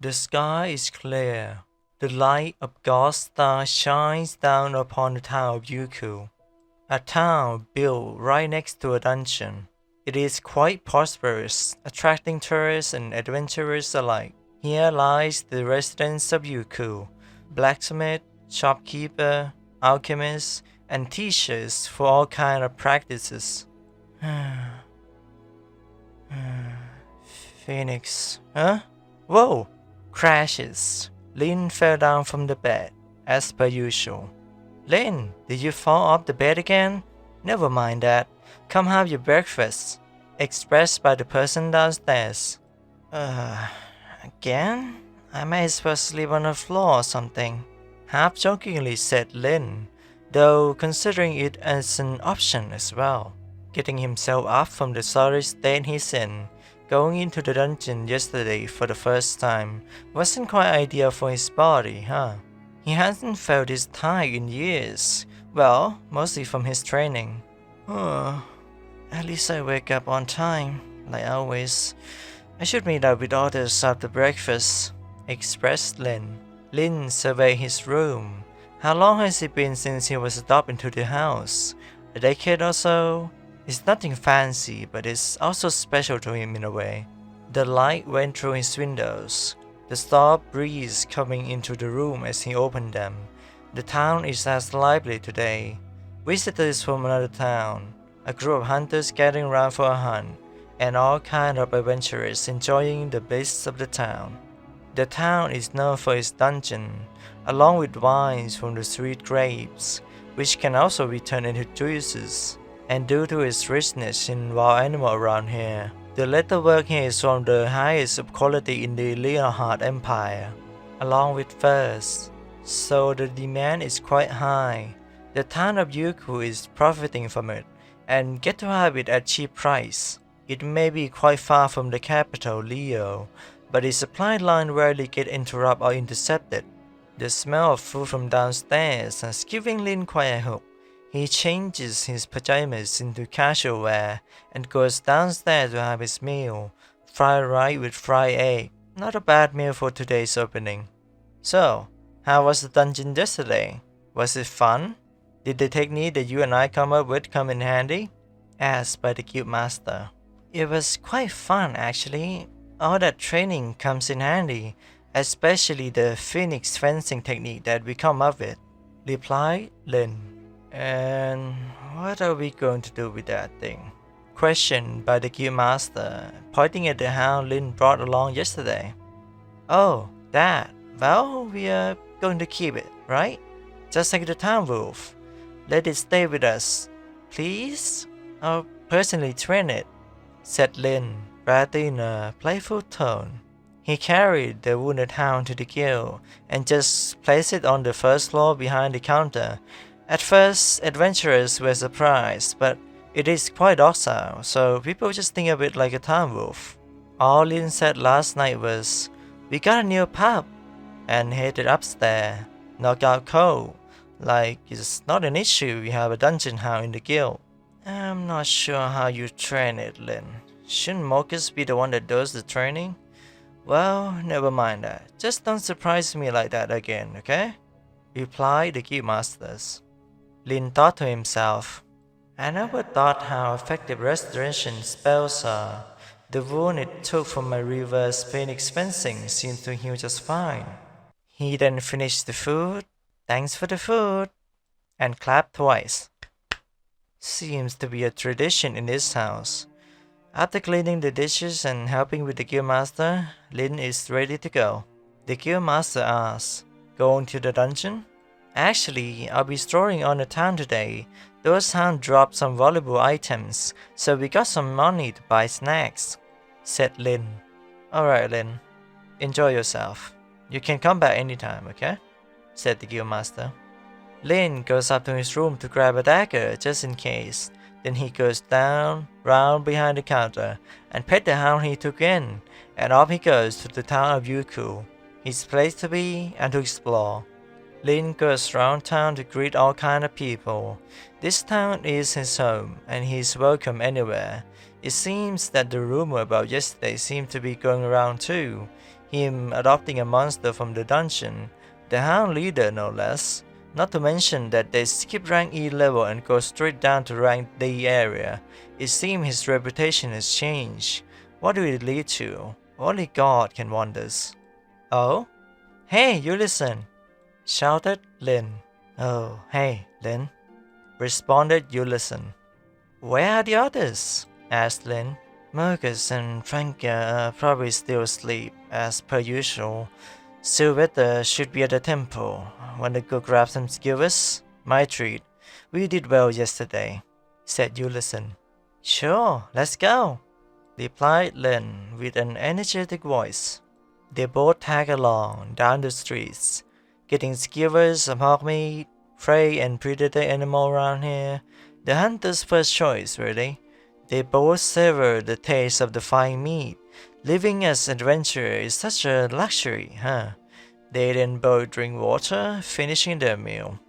The sky is clear. The light of God's star shines down upon the town of Yuku, a town built right next to a dungeon. It is quite prosperous, attracting tourists and adventurers alike. Here lies the residence of Yuku, blacksmith, shopkeeper, alchemist, and teachers for all kinds of practices. Phoenix, huh? Whoa! Crashes. Lynn fell down from the bed, as per usual. Lynn, did you fall off the bed again? Never mind that. Come have your breakfast. Expressed by the person downstairs. Again? I may as well sleep on the floor or something. Half jokingly said Lynn, though considering it as an option as well. Getting himself up from the sorry state he's in, going into the dungeon yesterday for the first time, wasn't quite ideal for his body, huh? He hasn't felt this tired in years. Well, mostly from his training. At least I wake up on time, like always. I should meet up with others after breakfast, expressed Lynn. Lynn surveyed his room. How long has it been since he was adopted into the house? A decade or so? It's nothing fancy, but it's also special to him in a way. The light went through his windows, the soft breeze coming into the room as he opened them. The town is as lively today. Visitors from another town, a group of hunters gathering around for a hunt, and all kinds of adventurers enjoying the bliss of the town. The town is known for its dungeon, along with wines from the sweet grapes, which can also be turned into juices. And due to its richness in wild animals around here, the leatherwork here is from the highest of quality in the Leonhard Empire, along with furs, so the demand is quite high. The town of Yuku is profiting from it, and get to have it at cheap price. It may be quite far from the capital, Leo, but its supply line rarely get interrupted or intercepted. The smell of food from downstairs has given Lynn quite a hook. He changes his pajamas into casual wear and goes downstairs to have his meal, fried rice with fried egg. Not a bad meal for today's opening. So, how was the dungeon yesterday? Was it fun? Did the technique that you and I come up with come in handy? Asked by the guild master. It was quite fun actually. All that training comes in handy, especially the Phoenix fencing technique that we come up with, replied Lynn. And what are we going to do with that thing? Questioned by the guild master, pointing at the hound Lynn brought along yesterday. Oh, that. Well, we are going to keep it, right? Just like the town wolf. Let it stay with us, please? I'll personally train it, said Lynn, rather in a playful tone. He carried the wounded hound to the guild and just placed it on the first floor behind the counter. At first, adventurers were surprised, but it is quite docile, so people just think of it like a town wolf. All Lynn said last night was, "We got a new pup," and headed upstairs, knocked out cold. Like it's not an issue we have a dungeon hound in the guild. I'm not sure how you train it, Lynn. Shouldn't Marcus be the one that does the training? Well, never mind that. Just don't surprise me like that again, okay? Replied the guild masters. Lynn thought to himself, I never thought how effective restoration spells are. The wound it took from my reverse Phoenix fencing seems to heal just fine. He then finished the food, thanks for the food, and clapped twice. Seems to be a tradition in this house. After cleaning the dishes and helping with the guildmaster, Lynn is ready to go. The guildmaster asks, going to the dungeon? Actually, I'll be strolling on the town today. Those hounds dropped some valuable items, so we got some money to buy snacks, said Lynn. Alright, Lynn. Enjoy yourself. You can come back anytime, okay? Said the guildmaster. Lynn goes up to his room to grab a dagger just in case. Then he goes down, round behind the counter, and pet the hound he took in, and off he goes to the town of Yuku, his place to be and to explore. Lynn goes round town to greet all kind of people. This town is his home, and he is welcome anywhere. It seems that the rumor about yesterday seemed to be going around too. him adopting a monster from the dungeon, the Hound leader no less. Not to mention that they skip rank E level and go straight down to rank D area. It seems his reputation has changed. What will it lead to? Only God can wonders. Oh? Hey, you listen! Shouted Lynn. Oh, hey, Lynn. Responded Ulysses. Where are the others? Asked Lynn. Marcus and Franca are probably still asleep, as per usual. Sylvester should be at the temple. Want to go grab some skewers? My treat. We did well yesterday, said Ulysses. Sure, let's go, replied Lynn with an energetic voice. They both tagged along down the streets, getting skewers of hog meat, prey and predator animal around here. The hunter's first choice, really. They both savored the taste of the fine meat. Living as adventurers is such a luxury, huh? They then both drink water, finishing their meal.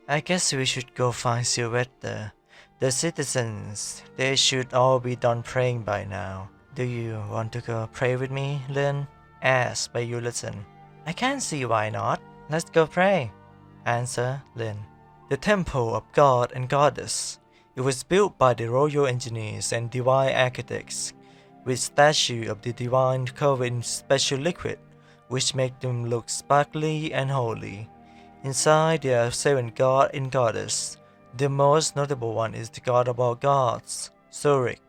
I guess we should go find Sylvester. The citizens, they should all be done praying by now. Do you want to go pray with me, Lynn? Asked by Ulysses. I can't see why not. Let's go pray, answered Lynn. The Temple of God and Goddess. It was built by the royal engineers and divine architects, with statues of the divine covered in special liquid, which make them look sparkly and holy. Inside there are 7 gods and goddesses. The most notable one is the god of all gods, Zurich.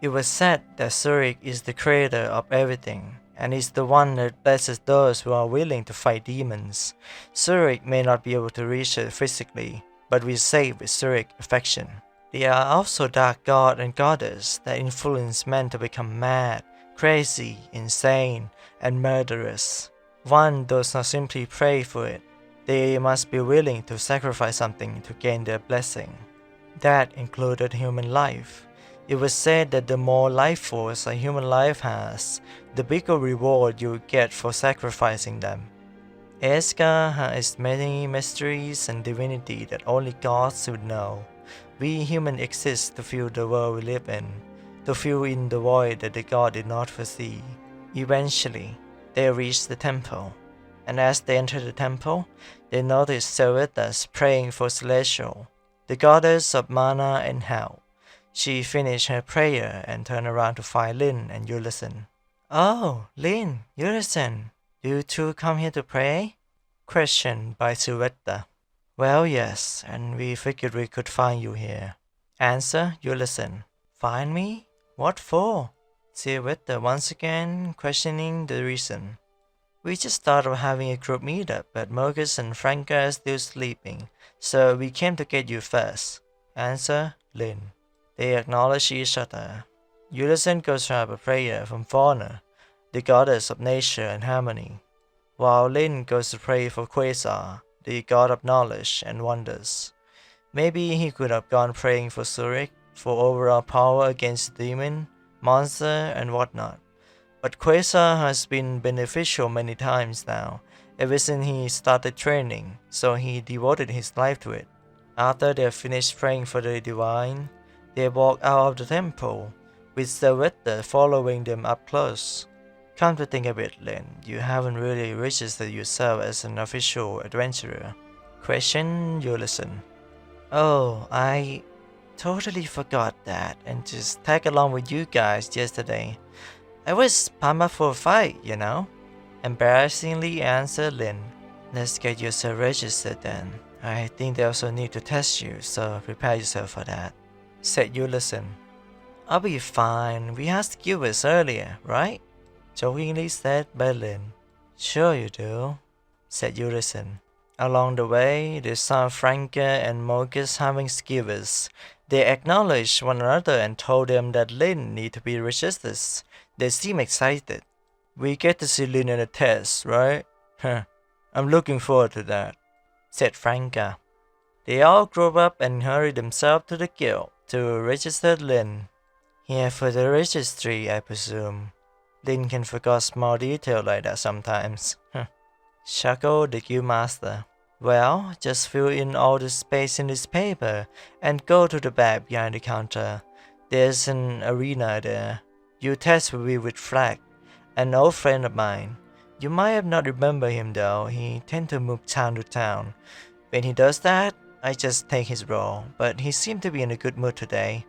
It was said that Zurich is the creator of everything, and is the one that blesses those who are willing to fight demons. Zurich may not be able to reach it physically, but we save with Zurich affection. There are also dark god and goddess that influence men to become mad, crazy, insane, and murderous. One does not simply pray for it. They must be willing to sacrifice something to gain their blessing. That included human life. It was said that the more life force a human life has, the bigger reward you get for sacrificing them. Esca has many mysteries and divinity that only gods would know. We humans exist to fill the world we live in, to fill in the void that the god did not foresee. Eventually, they reached the temple, and as they entered the temple, they noticed Sylvester praying for Celestial, the goddess of mana and health. She finished her prayer and turned around to find Lynn and Ulysses. Oh, Lynn, Ulysses, do you two come here to pray? Questioned by Sylvester. Well, yes, and we figured we could find you here. Answer Ulysses. Find me? What for? Sylvester once again questioning the reason. We just thought of having a group meetup, but Marcus and Franca are still sleeping, so we came to get you first. Answer Lynn. They acknowledge each other. Ulysses goes to have a prayer from Fauna, the goddess of nature and harmony, while Lynn goes to pray for Quasar, the god of knowledge and wonders. Maybe he could have gone praying for Zurich, for overall power against demon, monster, and whatnot. But Quasar has been beneficial many times now, ever since he started training, so he devoted his life to it. After they finished praying for the divine, they walked out of the temple, with Sylvester following them up close. Come to think of it, Lynn, you haven't really registered yourself as an official adventurer. Question Ulysses. Oh, I totally forgot that and just tagged along with you guys yesterday. I was pumped up for a fight, you know? Embarrassingly answered Lynn. Let's get yourself registered then. I think they also need to test you, so prepare yourself for that, said Ulysses. I'll be fine, we had skewers earlier, right? Jokingly said by Lynn. Sure you do, said Ulysses. Along the way, they saw Franca and Marcus having skewers. They acknowledged one another and told them that Lynn need to be registered. They seemed excited. We get to see Lynn in a test, right? I'm looking forward to that, said Franca. They all grew up and hurried themselves to the guild to register Lynn. Here for the registry, I presume. Lynn can forget small detail like that sometimes. Chuckled the guildmaster. Well, just fill in all the space in this paper and go to the back behind the counter. There's an arena there. Your test will be with Flag, an old friend of mine. You might have not remember him though, he tend to move town to town. When he does that, I just take his role, but he seemed to be in a good mood today,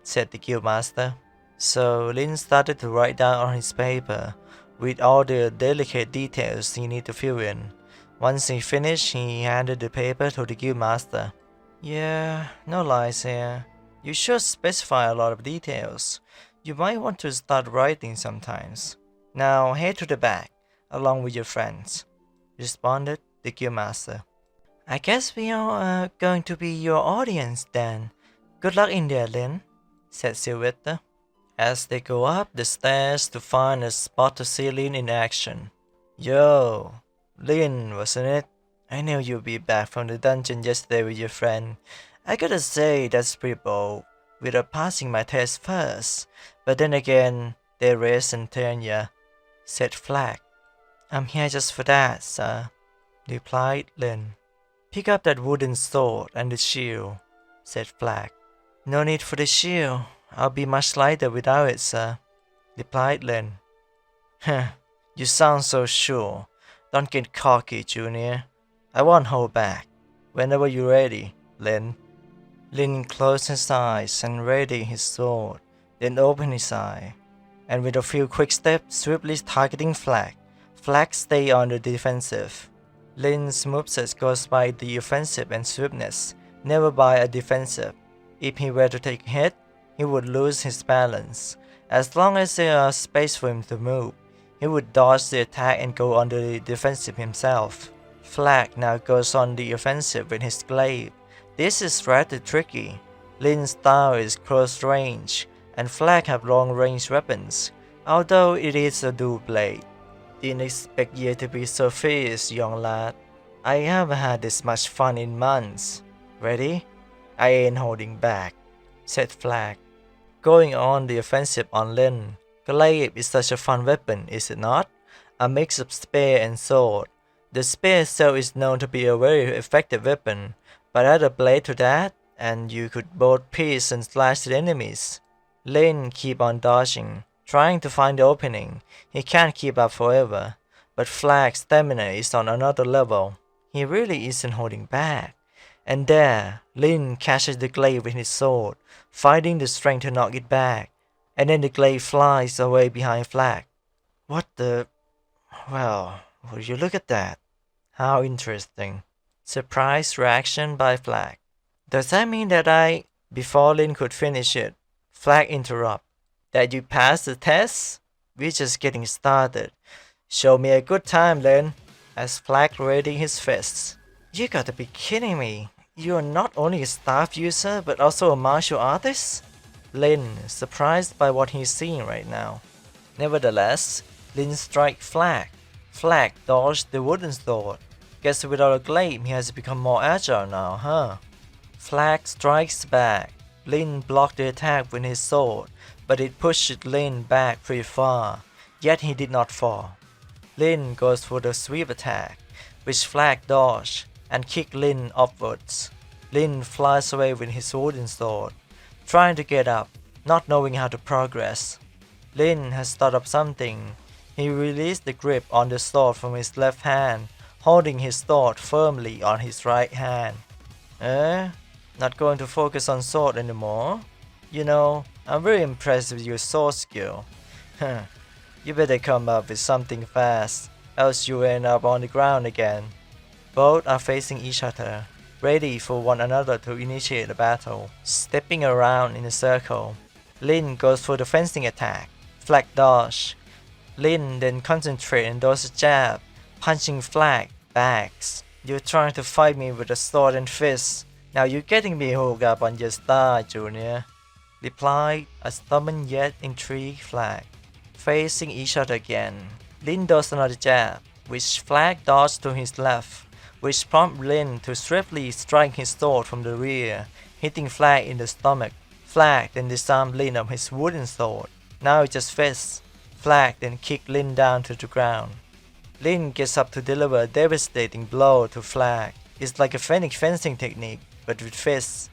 said the guildmaster. So Lynn started to write down on his paper, with all the delicate details he needed to fill in. Once he finished, he handed the paper to the guildmaster. Yeah, no lies here. You should specify a lot of details. You might want to start writing sometimes. Now head to the back, along with your friends, responded the guildmaster. I guess we are going to be your audience then. Good luck in there, Lynn, said Sylvester, as they go up the stairs to find a spot to see Lynn in action. Yo, Lynn, wasn't it? I knew you'd be back from the dungeon yesterday with your friend. I gotta say, that's pretty bold, without passing my test first. But then again, there isn't Tanya, said Flag. I'm here just for that, sir, replied Lynn. Pick up that wooden sword and the shield, said Flag. No need for the shield. I'll be much lighter without it, sir, replied Lynn. Huh, you sound so sure. Don't get cocky, Junior. I won't hold back. Whenever you're ready, Lynn. Lynn closed his eyes and readied his sword, then opened his eye, and with a few quick steps, swiftly targeting Flag. Flag stayed on the defensive. Lynn's moveset goes by the offensive and swiftness, never by a defensive. If he were to take a hit, he would lose his balance. As long as there is space for him to move, he would dodge the attack and go on the defensive himself. Flag now goes on the offensive with his glaive. This is rather tricky. Lynn's style is close range, and Flag have long range weapons, although it is a dual blade. Didn't expect you to be so fierce, young lad. I haven't had this much fun in months. Ready? I ain't holding back, said Flag. Going on the offensive on Lynn. Glaive is such a fun weapon, is it not? A mix of spear and sword. The spear itself is known to be a very effective weapon, but add a blade to that, and you could both pierce and slash the enemies. Lynn keep on dodging, trying to find the opening. He can't keep up forever, but Flag's stamina is on another level. He really isn't holding back. And there, Lynn catches the glaive with his sword, finding the strength to knock it back, and then the glaive flies away behind Flag. What the... Well, would you look at that? How interesting. Surprised reaction by Flag. Does that mean that Before Lynn could finish it, Flag interrupt. That you passed the test? We're just getting started. Show me a good time, Lynn, as Flag readied his fists. You gotta be kidding me. You're not only a staff user, but also a martial artist? Lynn, surprised by what he's seeing right now. Nevertheless, Lynn strikes Flag. Flag dodged the wooden sword. Guess without a glaive, he has become more agile now, huh? Flag strikes back. Lynn blocked the attack with his sword, but it pushed Lynn back pretty far, yet he did not fall. Lynn goes for the sweep attack, which Flag dodged and kicked Lynn upwards. Lynn flies away with his wooden sword, trying to get up, not knowing how to progress. Lynn has thought of something. He released the grip on the sword from his left hand, holding his sword firmly on his right hand. Not going to focus on sword anymore? You know, I'm very impressed with your sword skill. You better come up with something fast, else you end up on the ground again. Both are facing each other, ready for one another to initiate a battle. Stepping around in a circle, Lynn goes for the fencing attack. Flag dodge. Lynn then concentrates and does a jab, punching Flag backs. You're trying to fight me with a sword and fist. Now you're getting me hooked up on your star, Junior, replied a stubborn yet intrigued Flag. Facing each other again, Lynn does another jab, which Flag dodged to his left, which prompted Lynn to swiftly strike his sword from the rear, hitting Flag in the stomach. Flag then disarmed Lynn of his wooden sword. Now it's just fists. Flag then kicked Lynn down to the ground. Lynn gets up to deliver a devastating blow to Flag. It's like a Phoenix fencing technique, but with fists.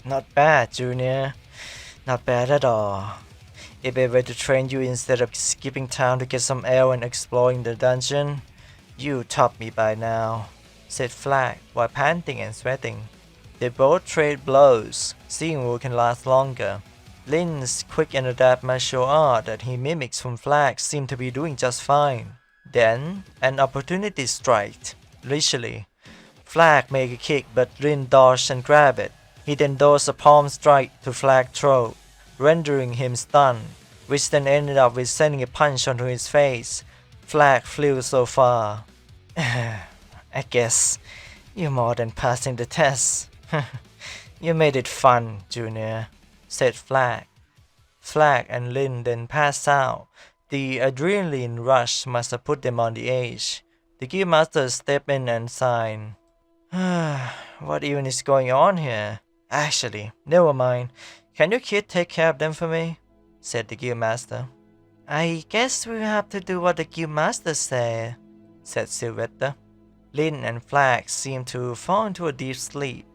Not bad, Junior. Not bad at all. If I were to train you instead of skipping town to get some air and exploring the dungeon, you'd top me by now, said Flag while panting and sweating. They both trade blows, seeing who can last longer. Lynn's quick and adept martial art that he mimics from Flag seemed to be doing just fine. Then, an opportunity struck. Literally. Flag made a kick but Lynn dodged and grabbed it. He then dodged a palm strike to Flag's throat, rendering him stunned, which then ended up with sending a punch onto his face. Flag flew so far. I guess you're more than passing the test. You made it fun, Junior, said Flag. Flag and Lynn then passed out. The adrenaline rush must have put them on the edge. The Guildmaster stepped in and sighed. What even is going on here? Actually, never mind. Can your kid take care of them for me? Said the Guildmaster. I guess we'll have to do what the Guildmaster said, said Sylvester. Lynn and Flag seemed to fall into a deep sleep.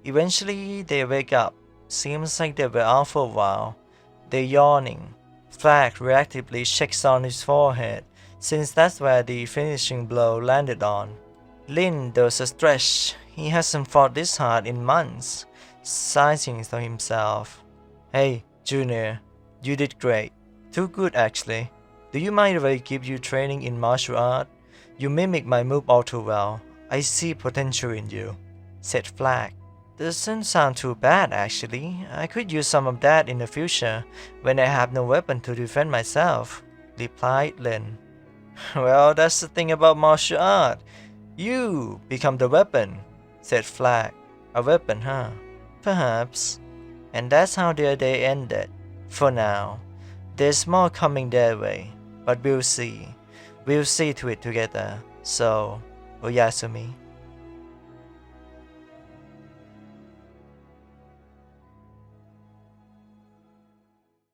Eventually, they wake up. Seems like they were out for a while. They're yawning. Flag reactively checks on his forehead, since that's where the finishing blow landed on. Lynn does a stretch. He hasn't fought this hard in months, sighing to himself. Hey, Junior, you did great. Too good, actually. Do you mind if I give you training in martial art? You mimic my move all too well. I see potential in you, said Flag. Doesn't sound too bad, actually. I could use some of that in the future, when I have no weapon to defend myself, replied Lynn. Well, that's the thing about martial art. You become the weapon, said Flag. A weapon, huh? Perhaps. And that's how their day ended. For now. There's more coming their way, but we'll see. We'll see to it together. So, Oyasumi.